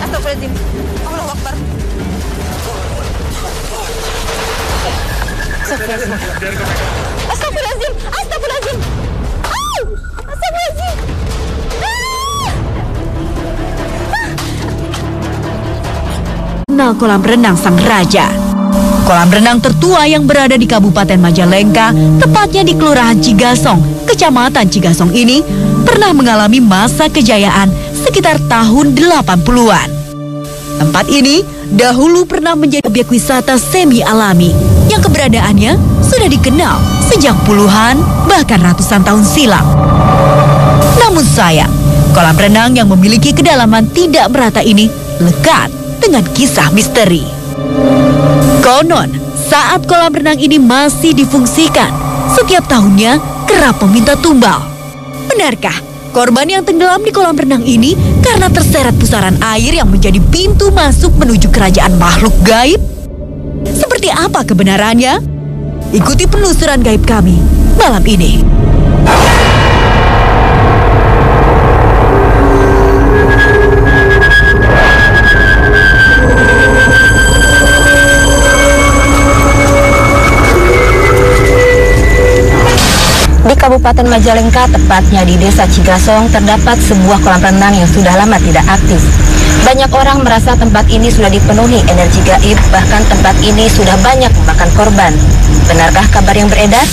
Astagfirullahaladzim. Allahu Akbar. Astagfirullahaladzim. Astagfirullahaladzim. Astagfirullahaladzim. Kenal kolam renang Sang Raja. Kolam renang tertua yang berada di Kabupaten Majalengka, tepatnya di Kelurahan Cigasong, Kecamatan Cigasong ini, pernah mengalami masa kejayaan sekitar tahun 80-an. Tempat ini dahulu pernah menjadi objek wisata semi alami yang keberadaannya sudah dikenal sejak puluhan bahkan ratusan tahun silam. Namun sayang, kolam renang yang memiliki kedalaman tidak merata ini lekat dengan kisah misteri. Konon, saat kolam renang ini masih difungsikan, setiap tahunnya kerap meminta tumbal. Benarkah korban yang tenggelam di kolam renang ini karena terseret pusaran air yang menjadi pintu masuk menuju kerajaan makhluk gaib? Seperti apa kebenarannya? Ikuti penelusuran gaib kami malam ini. Di Kabupaten Majalengka, tepatnya di Desa Cigasong, terdapat sebuah kolam renang yang sudah lama tidak aktif. Banyak orang merasa tempat ini sudah dipenuhi energi gaib, bahkan tempat ini sudah banyak memakan korban. Benarkah kabar yang beredar?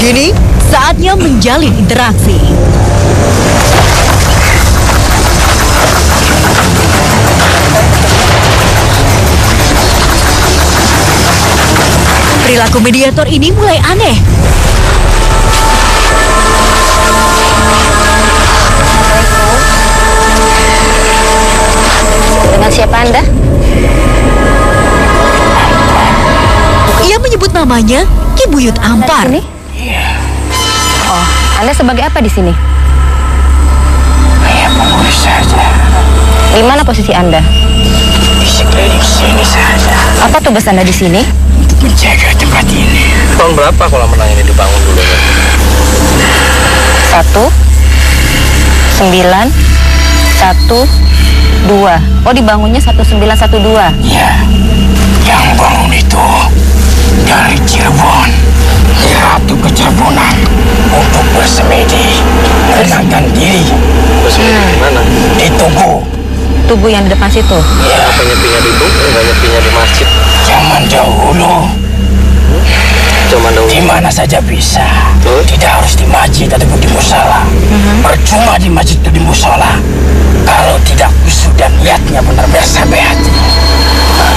Kini, saatnya menjalin interaksi. Perilaku mediator ini mulai aneh. Dengan siapa Anda? Ia menyebut namanya Ki Buyut Ampar. Oh, Anda sebagai apa di sini? Saya pengurus saja. Di mana posisi Anda? Di sekeliling sini saja. Apa tugas Anda di sini? Untuk menjaga tempat ini. Tahun berapa kolam renang ini dibangun dulu? 1912. Oh, dibangunnya 1912. Ya, yang bangun itu dari Cirebon. Ratu Kecerbonan untuk bersemedi, menenangkan diri. Bersemedi di mana? Di Tugu. Tugu yang di depan situ. Ya, Apa nyepinya di Tugu, nggak nyepinya di masjid? zaman dahulu. Zaman dahulu. Di mana saja bisa. Tidak harus di masjid ataupun di musola. Percuma di masjid atau di musola kalau tidak khusyuk dan niatnya benar-benar sampai hati.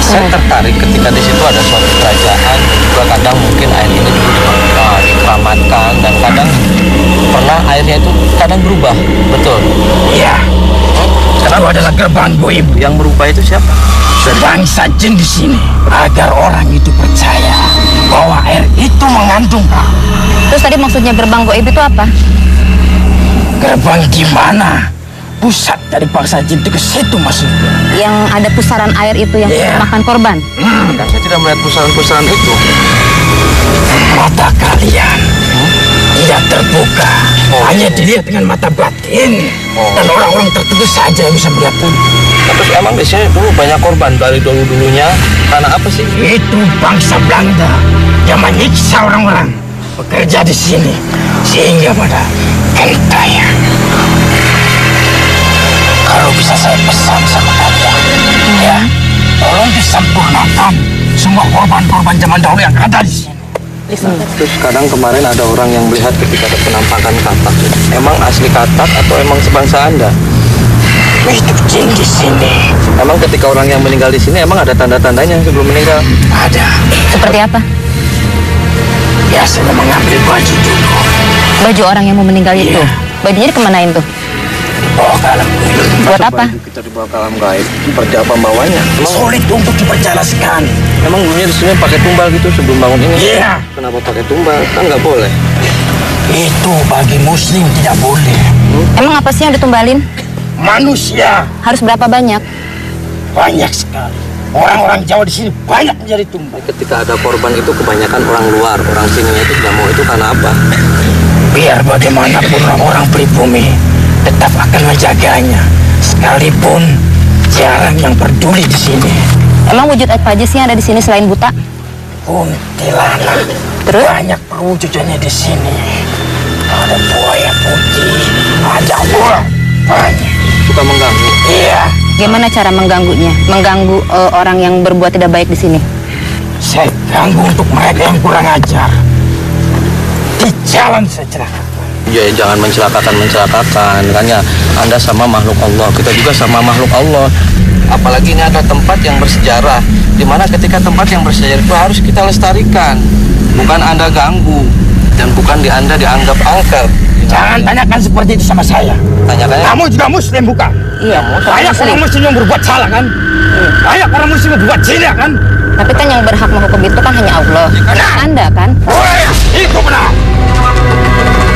Saya tertarik ketika di situ ada suatu kerajaan, juga kadang mungkin air ini dulu dikeramatkan, dan kadang pernah airnya itu kadang berubah, betul? Iya. Itu adalah gerbang goib. Yang berubah itu siapa? Bangsa jin di sini agar orang itu percaya bahwa air itu mengandung. Terus tadi maksudnya gerbang goib itu apa? Gerbang di mana pusat dari bangsa jin itu ke situ masuknya. Yang ada pusaran air itu yang makan korban. Kan saya tidak melihat pusaran-pusaran itu. Mata kalian tidak terbuka, hanya dilihat dengan mata batin, dan orang-orang tertentu saja yang bisa melihat itu. Terus emang di sini dulu banyak korban dari dulu-dulunya karena apa sih? Itu bangsa Belanda yang menyiksa orang-orang bekerja di sini sehingga pada kentaya. Kalau bisa saya pesan sama kalian, ya, tolong disempurnakan semua korban-korban zaman dahulu yang ada di sini. Terus kadang kemarin ada orang yang melihat ketika ada penampakan katak. Emang asli katak atau emang sebangsa Anda? Itu jin di sini. Emang ketika orang yang meninggal di sini emang ada tanda-tandanya sebelum meninggal? Ada. Seperti apa? Biasanya mengambil baju dulu. Baju orang yang mau meninggal itu. Iya. Bajunya dikemanain tuh? Bawa ke alam goib. Buat apa? Kita dibawa ke alam gaib. Seperti apa bawanya? Sulit untuk diperjelaskan. Emang dulunya di sini pakai tumbal gitu sebelum bangun ini? Iya. Kenapa pakai tumbal? Kan nggak boleh. Itu bagi muslim tidak boleh. Emang apa sih yang ditumbalin? Manusia Harus berapa banyak? banyak sekali. Orang-orang Jawa di sini banyak menjadi tumbal. Ketika ada korban itu kebanyakan orang luar, orang sininya itu tidak mau, itu karena apa? Biar bagaimanapun orang-orang pribumi tetap akan menjaganya. Sekalipun jarang yang peduli di sini. Emang wujud apa aja sih yang ada di sini selain buta? Kuntilanak. Terus? Banyak perwujudannya di sini. Ada buaya putih, ada ular banyak. Suka mengganggu. Iya, Gimana cara mengganggunya? Mengganggu orang yang berbuat tidak baik di sini? saya ganggu untuk mereka yang kurang ajar. Di jalan saya celakakan. Ya jangan mencelakakan kan ya. Anda sama makhluk Allah, kita juga sama makhluk Allah. Apalagi ini ada tempat yang bersejarah, dimana ketika tempat yang bersejarah itu harus kita lestarikan. Bukan Anda ganggu dan bukan Anda dianggap angker. Jangan tanyakan seperti itu sama saya. Tanyakan. Kamu juga muslim bukan? Iya, Banyak orang muslim yang berbuat salah kan? Banyak orang muslim yang berbuat zina kan? Tapi kan yang berhak menghukum itu kan hanya Allah. Benar. Anda kan? Woi, itu benar.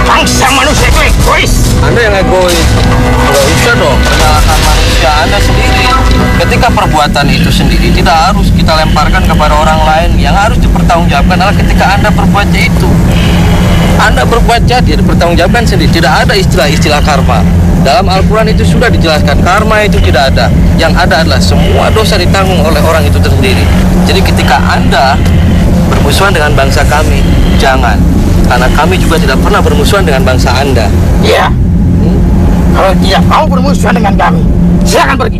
Bangsa manusia itu egois. Anda yang egois. Nggak usah dong menyalahkan manusia Anda sendiri. Ketika perbuatan itu sendiri tidak harus kita lemparkan kepada orang lain. Yang harus dipertanggungjawabkan adalah ketika Anda berbuat itu. Anda berbuat jadi dipertanggungjawabkan sendiri. Tidak ada istilah-istilah karma. Dalam Al-Quran itu sudah dijelaskan karma itu tidak ada. Yang ada adalah semua dosa ditanggung oleh orang itu sendiri. Jadi ketika Anda bermusuhan dengan bangsa kami, jangan. Karena kami juga tidak pernah bermusuhan dengan bangsa Anda. Iya. Kalau tidak mau bermusuhan dengan kami, silakan pergi.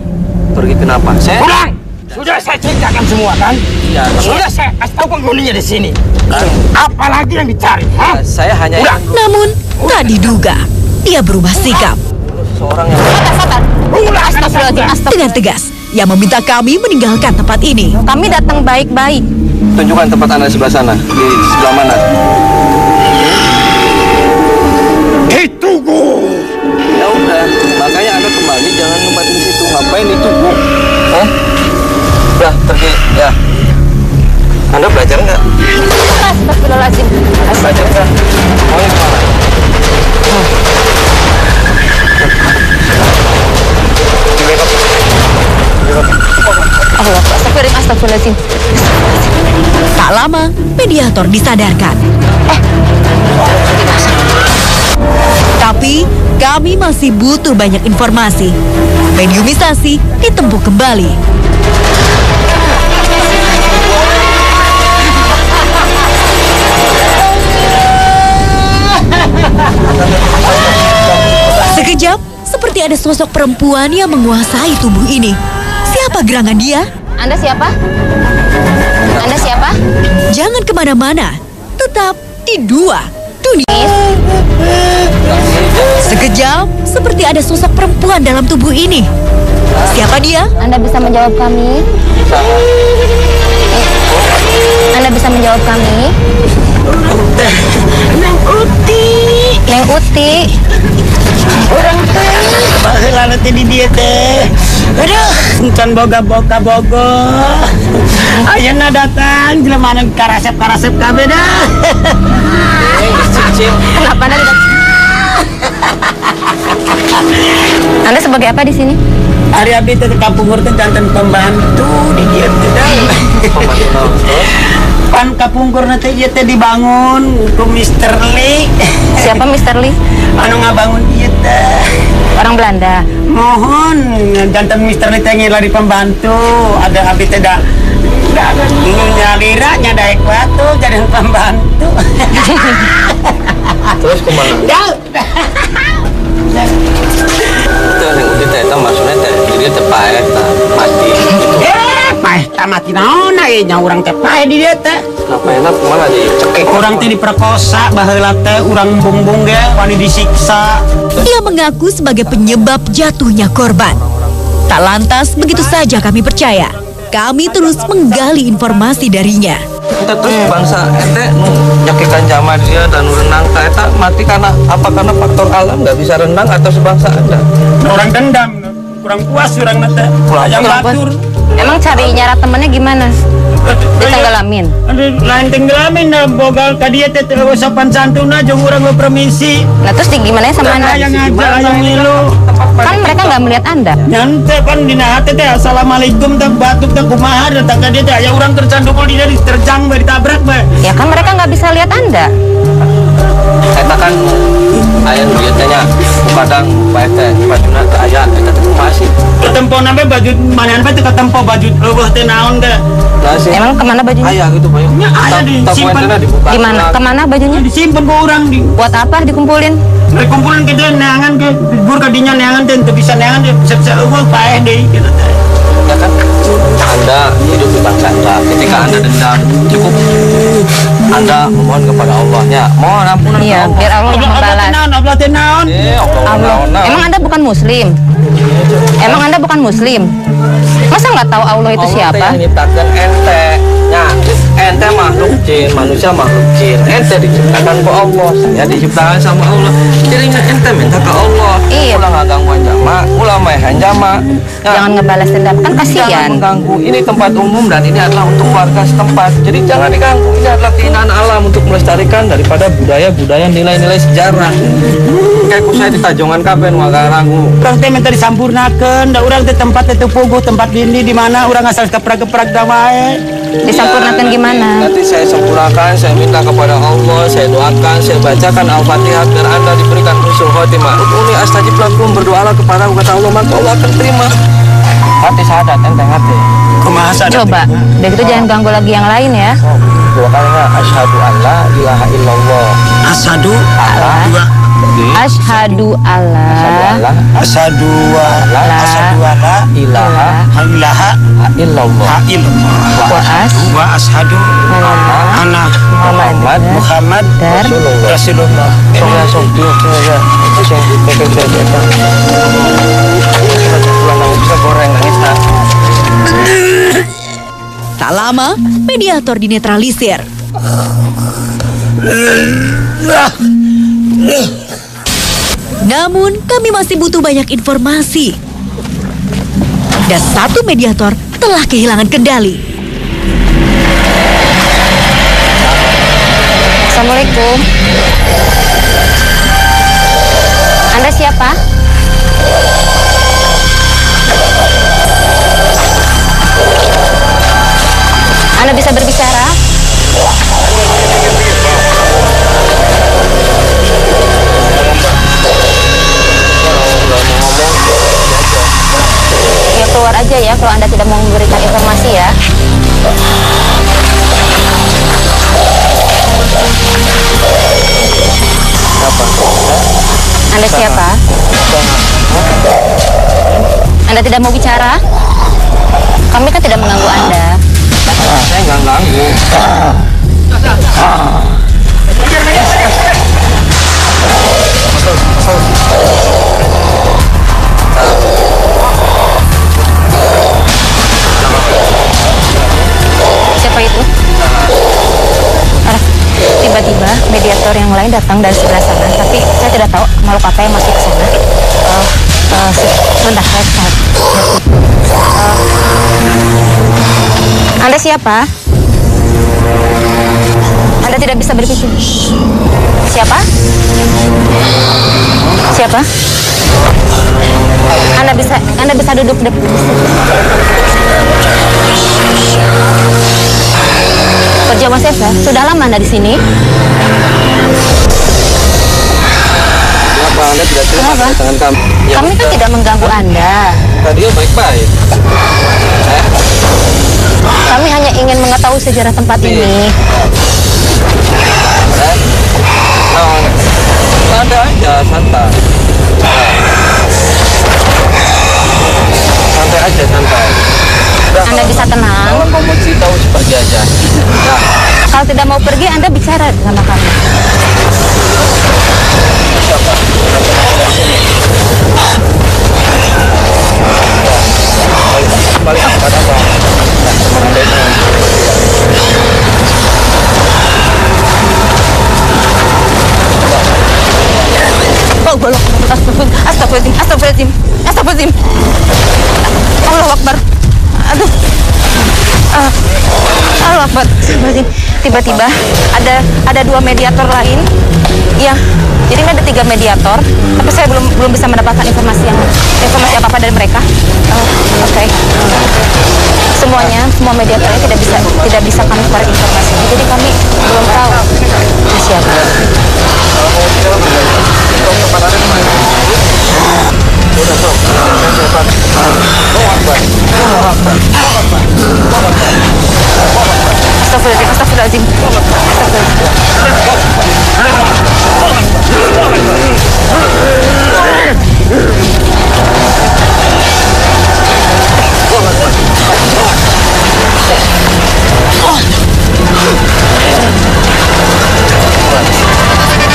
Pergi kenapa? Saya Pulang. Sudah saya ceritakan semua kan? Iya. Sudah saya kasih tahu penghuninya di sini. Apalagi yang dicari? Hah? Saya hanya Udah. Namun, tak diduga, dia berubah sikap. seorang yang Sabar. Astagfirullahaladzim. Dengan tegas, ia meminta kami meninggalkan tempat ini. Kami datang baik-baik. tunjukkan tempat Anda sebelah sana. Di sebelah mana? Ditunggu. Ya udah, makanya Anda kembali, jangan nempatin di situ. Ngapain itu, Bu? Hah? Udah, pergi, ya. Anda belajar nggak? Astagfirullahaladzim. Belajar nggak? Maunya kemana? Astagfirullahaladzim. Tak lama, mediator disadarkan. Tapi, kami masih butuh banyak informasi. Mediumisasi ditempuh kembali. Sekejap, seperti ada sosok perempuan yang menguasai tubuh ini. Siapa gerangan dia? Anda siapa? Anda siapa? Jangan kemana-mana, tetap di Dua Dunia. Sekejap, seperti ada sosok perempuan dalam tubuh ini. Siapa dia? Anda bisa menjawab kami? Anda bisa menjawab kami? Neng Uti. Orang teh baheula nanti di dia teh. Aduh, encan boga-boga bogo. Ayeuna datang jelema anu karasep-karasep kabeh dah. Kenapa Anda tidak? Anda sebagai apa di sini? Hari abdi teh kapungkur teh janten pembantu di dia teh dah. Pan kapungkur nanti ieu teh dibangun ku Mr. Lee. Siapa Mr. Lee? Anu ngabangun ieu teh. Orang Belanda. Mohon jantan Mr. Lee teh ngilari pembantu. Ada abdi teh da nyalira nyadaek batu jadi pembantu. Terus kemana? Jauh. Itu yang udah teh, maksudnya teh, dia teh paeh, mati. Paeh mati naon nya urang teh paeh di dieu teh. Kenapa enak kemana dicekik? Urang teh diperkosa baheula teh urang bumbung ge wani disiksa. Ia mengaku sebagai penyebab jatuhnya korban. Tak lantas begitu saja kami percaya. Kami terus menggali informasi darinya. Kita terus bangsa ete nyakikan jama dia dan renang eta mati karena apa? Karena faktor alam nggak bisa renang atau sebangsa Anda? Orang dendam, kurang puas urang teh. Yang batur. Emang cari nyara temennya gimana? Ditenggelamin. Aduh, lain tenggelamin na bogal ka dieu teh sopan santuna jeung urang permisi. Nah terus gimana sama Anda? Yang ngajar yang ngilu. Kan mereka nggak melihat Anda. Nyante pan dina hate teh assalamualaikum teh batuk teh kumaha datang ka dieu teh aya urang tercandukul di dieu diterjang bae ditabrak bae. Ya kan mereka nggak bisa lihat Anda. Kita kan ayah biasanya kadang pakai baju ke ayah kita tuh masih Ketempo namanya baju mana itu ketempo baju teh naon deh. Emang kemana bajunya? ayah gitu banyak. Ayah disimpan Di mana? Kemana bajunya? disimpan ke orang di Buat apa dikumpulin? kumpulin ke dia neangan ke bur kadinya neangan teh teu bisa neangan deh bisa eueuh paeh deui gitu teh. Ya kan? Anda hidup di bangsa Anda. Ketika Anda dendam, cukup Anda memohon kepada Allahnya. Mohon ampunan Iya, ke biar Allah yang membalas. Allah teh naon? Allah. Emang Anda bukan Muslim? Emang Anda bukan Muslim? Masa nggak tahu Allah itu siapa? Allah yang nyiptakan ente. Ya, ente makhluk jin, manusia makhluk jin. Ente diciptakan ke Allah, saya diciptakan sama Allah. Jadinya ente minta ke Allah. Iya. Ulah nggak gangguan jama, ulah main jama. Ya, Jangan ngebalas dendam, kan jangan kasihan. mengganggu. Ini tempat umum dan ini adalah untuk warga setempat. Jadi jangan diganggu. Ini adalah keindahan alam untuk melestarikan daripada budaya-budaya nilai-nilai sejarah. Kayak saya di Tajongan Kapen Wagarangu. Urang teh minta disampurnakeun, da urang teh tempat teh puguh, tempat ini di mana urang asal keprak-keprak da wae. Disampurnakan gimana? Nanti saya sempurnakan, saya minta kepada Allah, saya doakan, saya bacakan Al-Fatihah biar Anda diberikan husnul khotimah. Ud'uni astajib lakum, berdoalah kepada aku kata Allah, maka Allah akan terima. Hati sadat, enteng hati. Kumaha sadar? Coba, udah gitu jangan ganggu lagi yang lain ya. Dua kalinya asyhadu an la ilaha illallah. Asadu Allah. dua Asyhadu Allah asadu wa la ilaha ilaha illallah wa ashadu anna Muhammad Rasulullah. Tak lama, mediator dinetralisir. Namun, kami masih butuh banyak informasi. Dan satu mediator telah kehilangan kendali. Assalamualaikum. Anda siapa? Anda bisa berbicara? Ya keluar aja ya kalau Anda tidak mau memberikan informasi ya. Anda siapa? Anda tidak mau bicara? Kami kan tidak mengganggu Anda. Saya nggak ganggu. Siapa itu? Tiba-tiba mediator yang lain datang dari sebelah sana, tapi saya tidak tahu makhluk apa yang masuk ke sana. Sebentar, saya lihat. Anda siapa? Anda tidak bisa berbicara. Siapa? Siapa? Anda bisa duduk di Kerja Mas Eva, sudah lama Anda di sini? Kenapa Anda tidak terima Kenapa? kedatangan kami? Ya, Kami kan tidak mengganggu Anda. tadi baik-baik. Kami hanya ingin mengetahui sejarah tempat ini. Ada aja, santai. Santai aja, santai. Anda bisa tenang. Kalau kamu mau cerita, pergi aja. Nah, Kalau tidak mau pergi, Anda bicara sama kami. balik kepada apa? Oh, golok. Astagfirullahaladzim. Allahu Akbar. Aduh. Allahu Akbar. Tiba-tiba ada dua mediator lain. Iya. Jadi ini ada 3 mediator, tapi saya belum bisa mendapatkan informasi apa-apa dari mereka. Oke. Semua mediatornya tidak bisa kami keluar informasinya. Jadi kami belum tahu siapa. Kalau mau di dalam sok tempat ada kemana? Udah sok. Astagfirullahaladzim.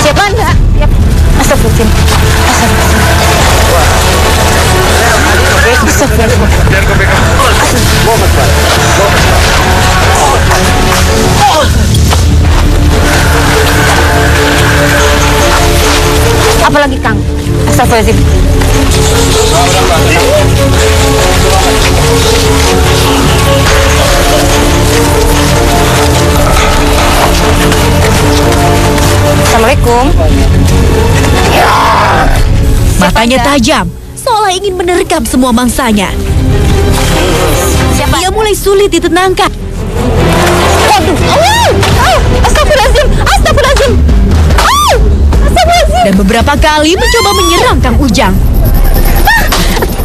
Siapa Anda? Astagfirullahaladzim. Apalagi Kang? Astagfirullahaladzim. Assalamualaikum. Matanya tajam, seolah ingin menerkam semua mangsanya. Siapa? Ia mulai sulit ditenangkan. Waduh. Astagfirullahaladzim. Astagfirullahaladzim. Astagfirullahaladzim. Dan beberapa kali mencoba menyerang Kang Ujang.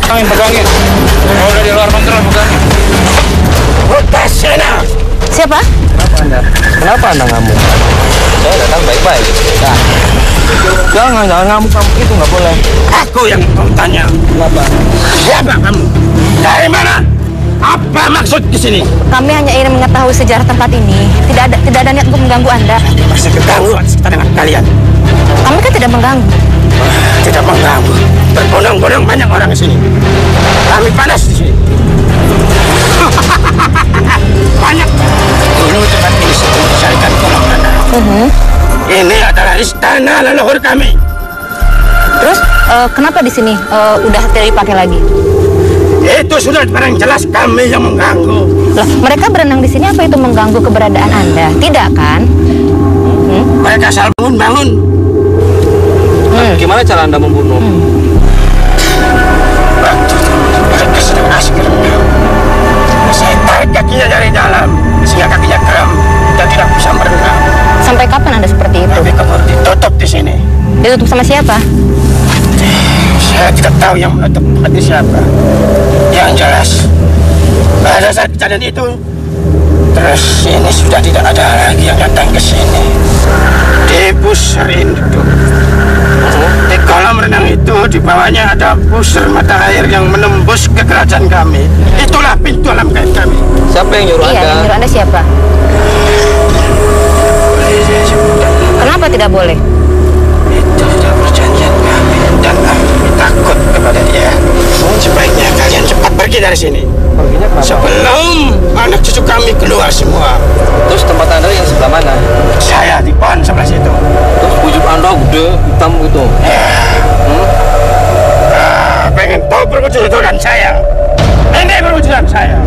Pegangin. Kalau udah di luar kontrol, pegangin. Utasena. Siapa? Kenapa anda ngamuk? Saya datang baik-baik. Nah. Jangan ngamuk itu nggak boleh. Aku yang mau tanya. Kenapa? Siapa kamu? Dari mana? Apa maksud di sini? Kami hanya ingin mengetahui sejarah tempat ini. Tidak ada niat untuk mengganggu Anda. Masih kegangguan sekitar dengan kalian. Kami kan tidak mengganggu. Tidak mengganggu. Berbondong-bondong banyak orang di sini. Kami panas di sini. Banyak. Dulu tempat ini sebelum dicarikan kolam renang. Ini adalah istana leluhur kami. Terus kenapa di sini udah tidak dipakai lagi? Itu sudah barang jelas kami yang mengganggu. Loh, mereka berenang di sini apa itu mengganggu keberadaan Anda? Tidak kan? Mereka asal bangun. Gimana cara anda membunuh? Waktu itu mereka sedang asik renang. Saya tarik kakinya dari dalam sehingga kakinya kram dan tidak bisa berenang. Sampai kapan Anda seperti itu? Kami keburu ditutup di sini. Ditutup sama siapa? Saya tidak tahu yang menutup tempat ini siapa. Yang jelas pada saat kejadian itu, terus ini sudah tidak ada lagi yang datang ke sini. Di pusar induk. Di kolam renang itu di bawahnya ada pusar mata air yang menembus ke kerajaan kami. Itulah pintu alam gaib kami. Siapa yang nyuruh Iya, anda? yang nyuruh Anda siapa? Kenapa tidak boleh? Itu sudah perjanjian kami dan kami takut kepada dia. Sebaiknya kalian cepat pergi dari sini. Perginya kenapa? Sebelum anak cucu kami keluar semua. Terus tempat anda yang sebelah mana? Saya di pohon sebelah situ. Terus wujud anda gede, hitam gitu. Pengen tahu perwujudan saya? Ini perwujudan saya.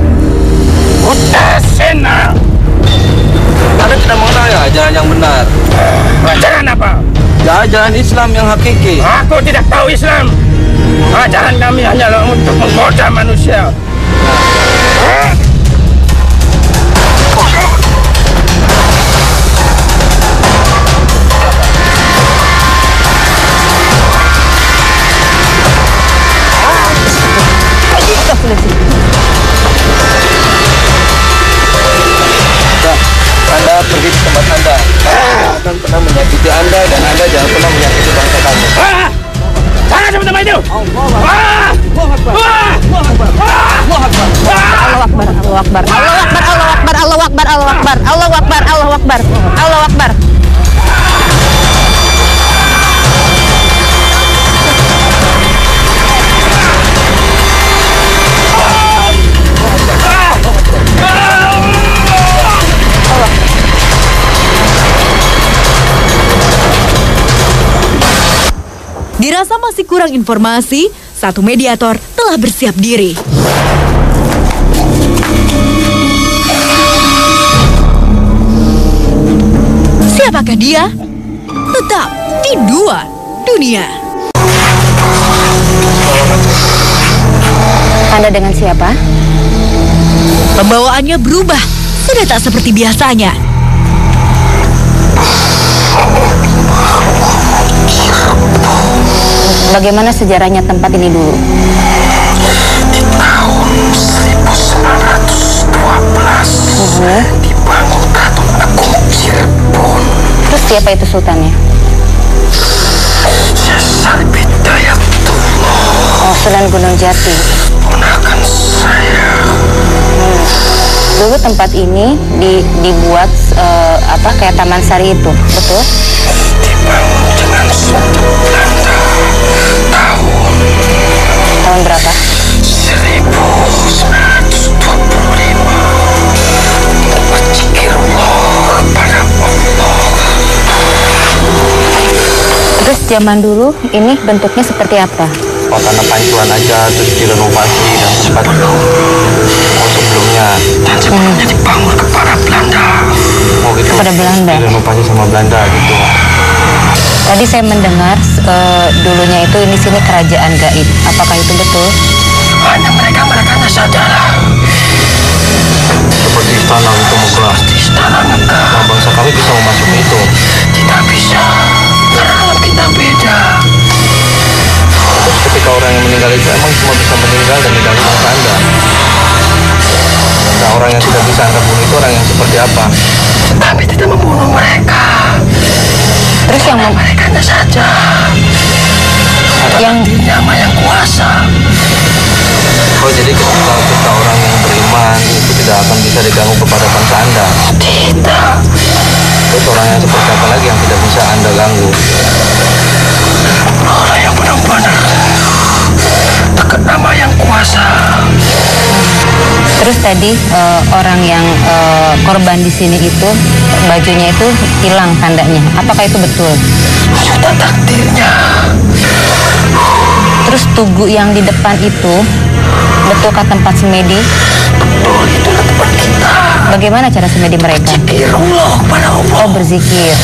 Utasena. Anda tidak mengenal ya jalan yang benar. Ajaran apa? Jalan Islam yang hakiki. Aku tidak tahu Islam. Ajaran kami hanyalah untuk menggoda manusia. Anda pergi ke tempat anda. Akan pernah menyakiti anda dan anda jangan pernah menyakiti bangsa kami. Jangan sama-sama itu. Allah Akbar, Allah Akbar, Allah Akbar, Allah Akbar, Allah Akbar, Allah Akbar, Allah Akbar, Allah Akbar, Allah Akbar. Dirasa masih kurang informasi, satu mediator telah bersiap diri. Siapakah dia? Tetap di Dua Dunia. Anda dengan siapa? Pembawaannya berubah, sudah tak seperti biasanya. Bagaimana sejarahnya tempat ini dulu? Di tahun 1912 dibangun Keraton Agung Cirebon. Terus siapa itu sultannya? Syekh Hidayatullah. Oh, Sunan Gunung Jati. Ponakan saya. Dulu tempat ini dibuat kayak taman sari itu, betul? Dibangun dengan suatu Belanda Tahun berapa? 1925. Wajikirullah kepada Allah. Terus zaman dulu ini bentuknya seperti apa? Tanah pancuran aja, terus direnovasi dan sempat sebelumnya. Dan sebelumnya dibangun kepada Belanda. Oh gitu. Kepada Belanda. Direnovasi sama Belanda gitu. Tadi saya mendengar dulunya itu ini sini kerajaan gaib. Apakah itu betul? Hanya mereka sajalah. Seperti istana itu megah. Di istana megah. Nah, bangsa kami bisa memasuki itu. Tidak bisa. Karena alam kita beda. Terus ketika orang yang meninggal itu emang cuma bisa meninggal dan tidak bangsa Anda. Nah, orang yang tidak bisa Anda bunuh itu orang yang seperti apa? Kami tidak membunuh mereka. Terus yang Mereka saja. yang Nama yang kuasa. Oh jadi ketika orang yang beriman itu tidak akan bisa diganggu kepada bangsa Anda. Tidak. Terus orang yang seperti apa lagi yang tidak bisa Anda ganggu? Orang yang benar-benar dekat nama yang kuasa. terus tadi orang yang korban di sini itu bajunya itu hilang tandanya. Apakah itu betul? Sudah takdirnya. Terus tugu yang di depan itu betulkah tempat semedi? Betul, itulah tempat kita. Bagaimana cara semedi mereka? Zikirullah pada Allah. Oh, berzikir.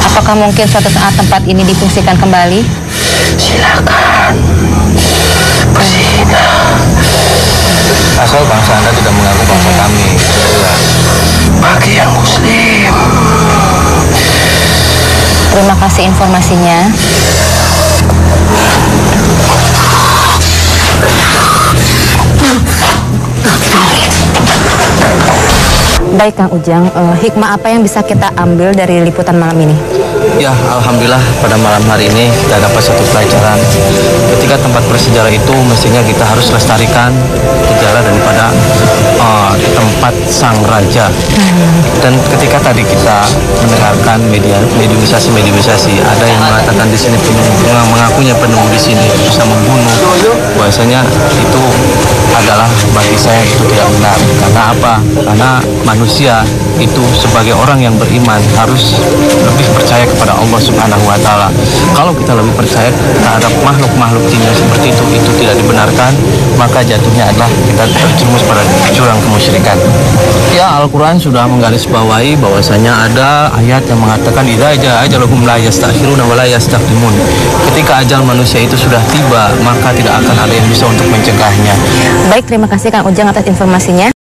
Apakah mungkin suatu saat tempat ini difungsikan kembali? Silakan. Berzinah. Asal bangsa Anda tidak mengganggu bangsa kami. Jelas. Bagi yang muslim. Terima kasih informasinya. Baik Kang Ujang, hikmah apa yang bisa kita ambil dari liputan malam ini? Ya, alhamdulillah pada malam hari ini kita dapat satu pelajaran. Ketika tempat bersejarah itu mestinya kita harus lestarikan sejarah daripada tempat sang raja. Dan ketika tadi kita mendengarkan mediumisasi, ada yang mengatakan di sini mengakunya penunggu di sini bisa membunuh. Bahwasanya itu adalah bagi saya itu tidak benar. Karena apa? Karena manusia itu sebagai orang yang beriman harus lebih percaya kepada Allah Subhanahu wa taala. Kalau kita lebih percaya terhadap makhluk-makhluk jin seperti itu tidak dibenarkan, maka jatuhnya adalah kita terjerumus pada jurang kemusyrikan. Ya, Al-Qur'an sudah menggarisbawahi bahwasanya ada ayat yang mengatakan idza jaa ajaluhum la yastakhiruna wa la yastaqdimun. Ketika ajal manusia itu sudah tiba, maka tidak akan ada yang bisa untuk mencegahnya. Baik, terima kasih Kang Ujang atas informasinya.